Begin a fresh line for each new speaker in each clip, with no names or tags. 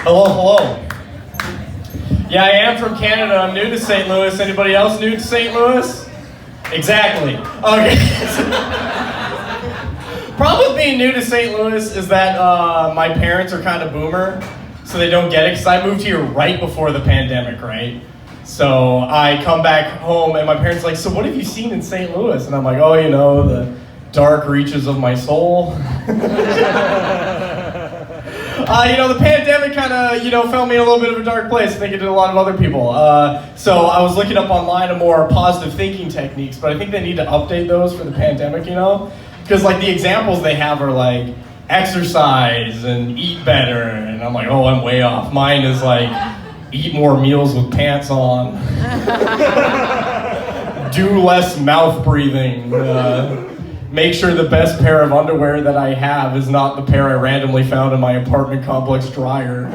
Hello, hello. Yeah, I am from Canada. I'm new to St. Louis. Anybody else new to St. Louis? Exactly. Okay. Problem with being new to St. Louis is that my parents are kind of boomer, so they don't get it, because I moved here right before the pandemic, right? So I come back home, and my parents are like, so what have you seen in St. Louis? And I'm like, oh, you know, the dark reaches of my soul. The pandemic kind of, found me in a little bit of a dark place. I think it did a lot of other people. So I was looking up online a more positive thinking techniques, but I think they need to update those for the pandemic, Because, the examples they have are, exercise and eat better. And I'm like, oh, I'm way off. Mine is, eat more meals with pants on. Do less mouth breathing. Make sure the best pair of underwear that I have is not the pair I randomly found in my apartment complex dryer.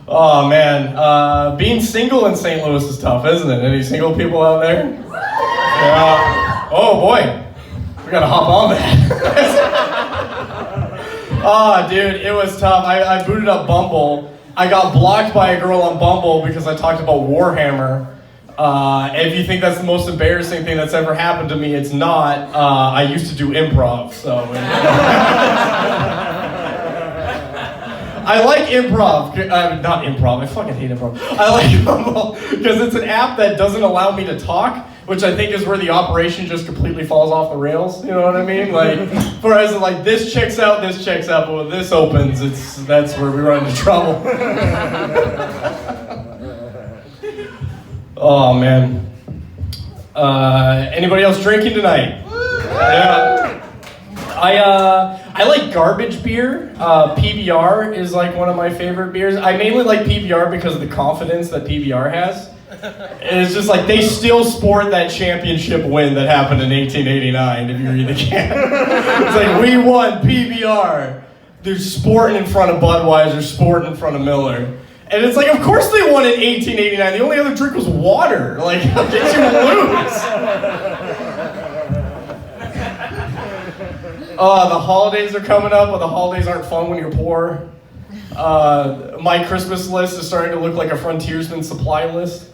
Oh man, being single in St. Louis is tough, isn't it? Any single people out there? Yeah. Oh boy, we gotta hop on that. Oh dude, it was tough. I booted up Bumble. I got blocked by a girl on Bumble because I talked about Warhammer. If you think that's the most embarrassing thing that's ever happened to me, it's not. I used to do improv, so. I like improv. Not improv, I fucking hate improv. I like Bumble because it's an app that doesn't allow me to talk, which I think is where the operation just completely falls off the rails, you know what I mean? Whereas this checks out, but when this opens, that's where we run into trouble. Oh man. Anybody else drinking tonight? Yeah. I like garbage beer. PBR is one of my favorite beers. I mainly like PBR because of the confidence that PBR has. It's just they still sport that championship win that happened in 1889, if you read the can. It's we won PBR. They're sporting in front of Budweiser, sporting in front of Miller. And it's of course they won in 1889. The only other drink was water. How did you lose? The holidays are coming up, but the holidays aren't fun when you're poor. My Christmas list is starting to look like a frontiersman supply list.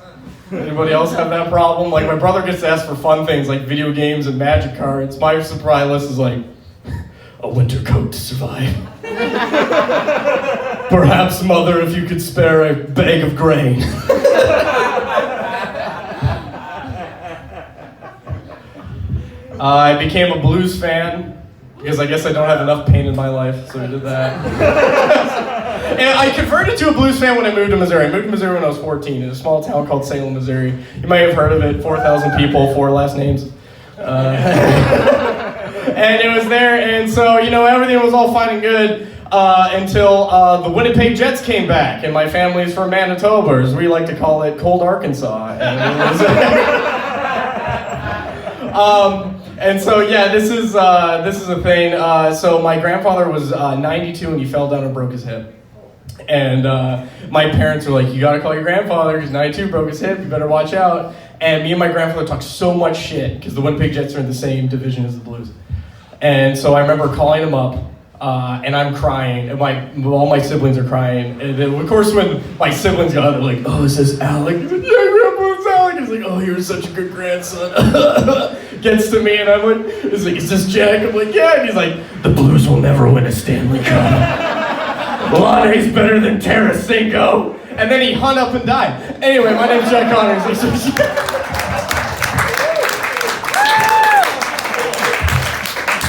Anybody else have that problem? My brother gets to ask for fun things like video games and magic cards. My supply list is a winter coat to survive. Perhaps, mother, if you could spare a bag of grain. I became a blues fan because I guess I don't have enough pain in my life, so I did that. And I converted to a blues fan when I moved to Missouri. I moved to Missouri when I was 14 in a small town called Salem, Missouri. You might have heard of it, 4,000 people, 4 last names. And it was there, and so, everything was all fine and good until the Winnipeg Jets came back, and my family's from Manitoba, or as we like to call it, cold Arkansas. And so, yeah, this is a thing. So my grandfather was 92 and he fell down and broke his hip. And my parents were like, you gotta call your grandfather, he's 92, broke his hip, you better watch out. And me and my grandfather talked so much shit, because the Winnipeg Jets are in the same division as the Blues. And so I remember calling him up, and I'm crying, and all my siblings are crying. And then, of course, when my siblings got out, they're like, oh, is this Alec? He's like, yeah, Grandpa, it's Alec. He's like, oh, you're such a good grandson. Gets to me, and I'm like, he's like, is this Jack? I'm like, yeah. And he's like, the Blues will never win a Stanley Cup. Lane's better than Tarasenko. And then he hung up and died. Anyway, my name's Jack Connors.